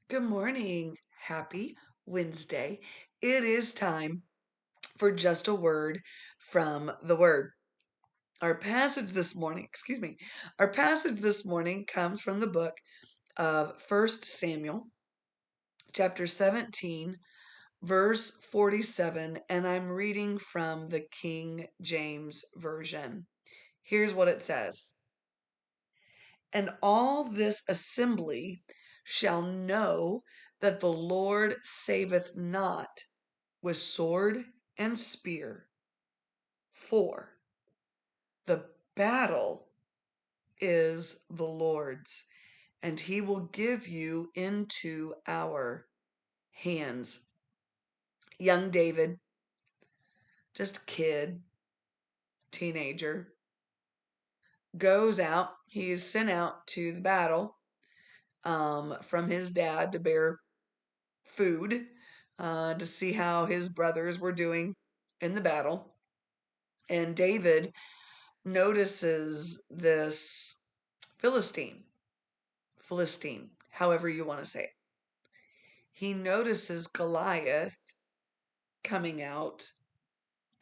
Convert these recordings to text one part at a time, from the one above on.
Good morning. Happy Wednesday. It is time for just a word from the Word. Our passage this morning comes from the book of 1 Samuel, chapter 17, verse 47, and I'm reading from the King James Version. Here's what it says. And all this assembly shall know that the Lord saveth not with sword and spear, for the battle is the Lord's, and he will give you into our hands. Young David, just a kid, teenager, goes out. He is sent out to the battle from his dad to bear food to see how his brothers were doing in the battle. And David notices this Philistine, however you want to say it. He notices Goliath coming out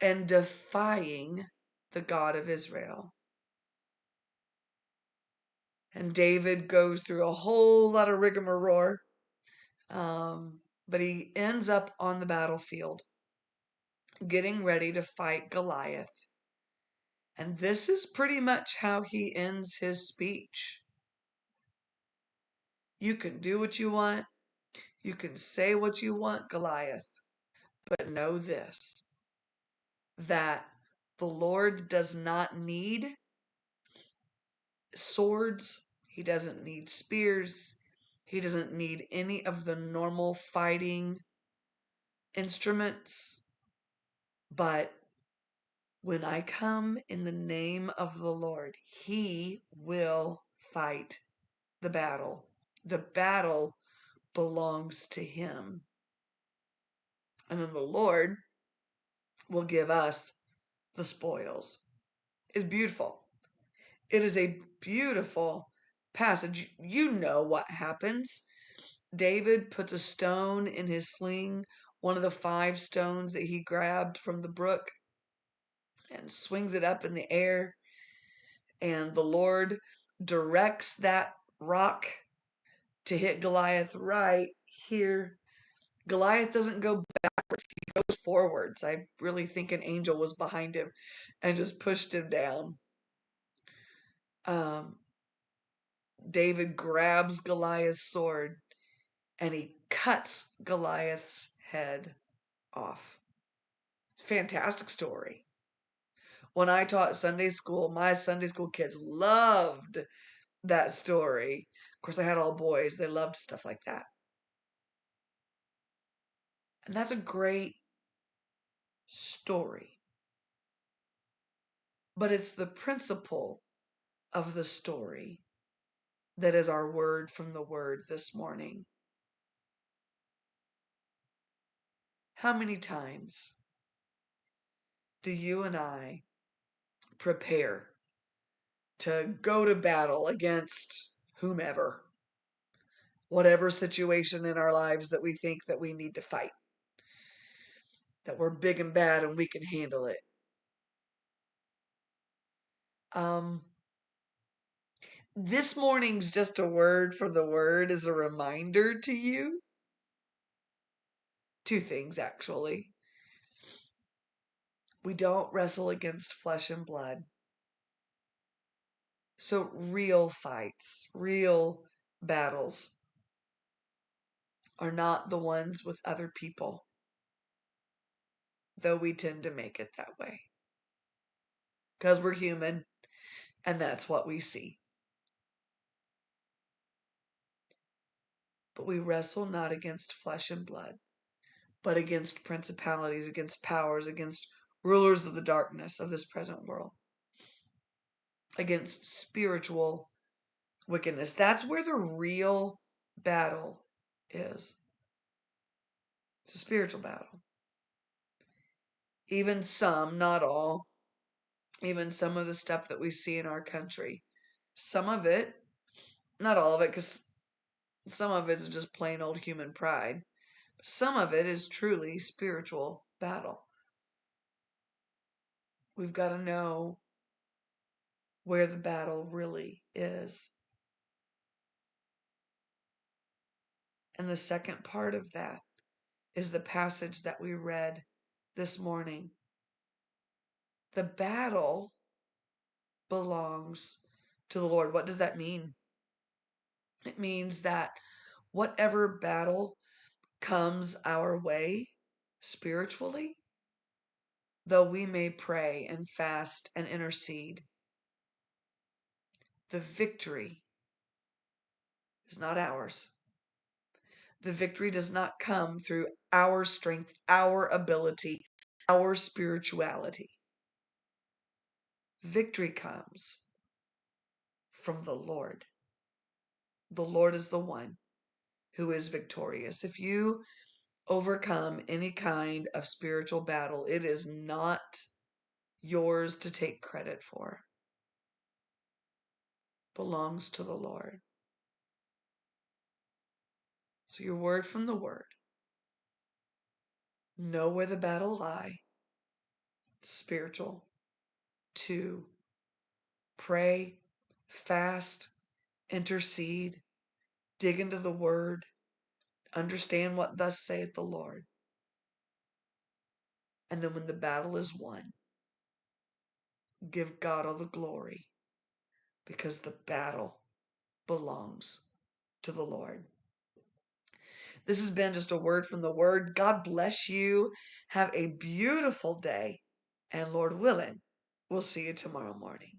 and defying the God of Israel. And David goes through a whole lot of rigmarole, but he ends up on the battlefield getting ready to fight Goliath. And this is pretty much how he ends his speech. You can do what you want. You can say what you want, Goliath. But know this, that the Lord does not need swords. He doesn't need spears. He doesn't need any of the normal fighting instruments. But when I come in the name of the Lord, he will fight the battle. The battle belongs to him. And then the Lord will give us the spoils. It's beautiful. It is a beautiful passage. You know what happens. David puts a stone in his sling, one of the 5 stones that he grabbed from the brook, and swings it up in the air. And the Lord directs that rock to hit Goliath right here. Goliath doesn't go backwards, he goes forwards. I really think an angel was behind him and just pushed him down. Um, David grabs Goliath's sword and he cuts Goliath's head off. It's a fantastic story. When I taught Sunday school, my Sunday school kids loved that story. Of course, I had all boys. They loved stuff like that. And that's a great story. But it's the principle of the story that is our word from the Word this morning. How many times do you and I prepare to go to battle against whomever, whatever situation in our lives that we think that we need to fight, that we're big and bad and we can handle it? Um, this morning's just a word from the Word is a reminder to you. 2 things, actually. We don't wrestle against flesh and blood. So real fights, real battles are not the ones with other people, though we tend to make it that way. Because we're human, and that's what we see. But we wrestle not against flesh and blood, but against principalities, against powers, against rulers of the darkness of this present world, against spiritual wickedness. That's where the real battle is. It's a spiritual battle. Even some, not all, even some of the stuff that we see in our country, some of it, not all of it, because Some of it's just plain old human pride. Some of it is truly spiritual battle. We've got to know where the battle really is. And the second part of that is the passage that we read this morning. The battle belongs to the Lord. What does that mean? It means that whatever battle comes our way spiritually, though we may pray and fast and intercede, the victory is not ours. The victory does not come through our strength, our ability, our spirituality. Victory comes from the Lord. The Lord is the one who is victorious. If you overcome any kind of spiritual battle, it is not yours to take credit for. It belongs to the Lord. So your word from the word. Know where the battle lie. Spiritual. 2, pray, fast, intercede, dig into the word, understand what thus saith the Lord. And then when the battle is won, give God all the glory, because the battle belongs to the Lord. This has been just a word from the word. God bless you. Have a beautiful day. And Lord willing, we'll see you tomorrow morning.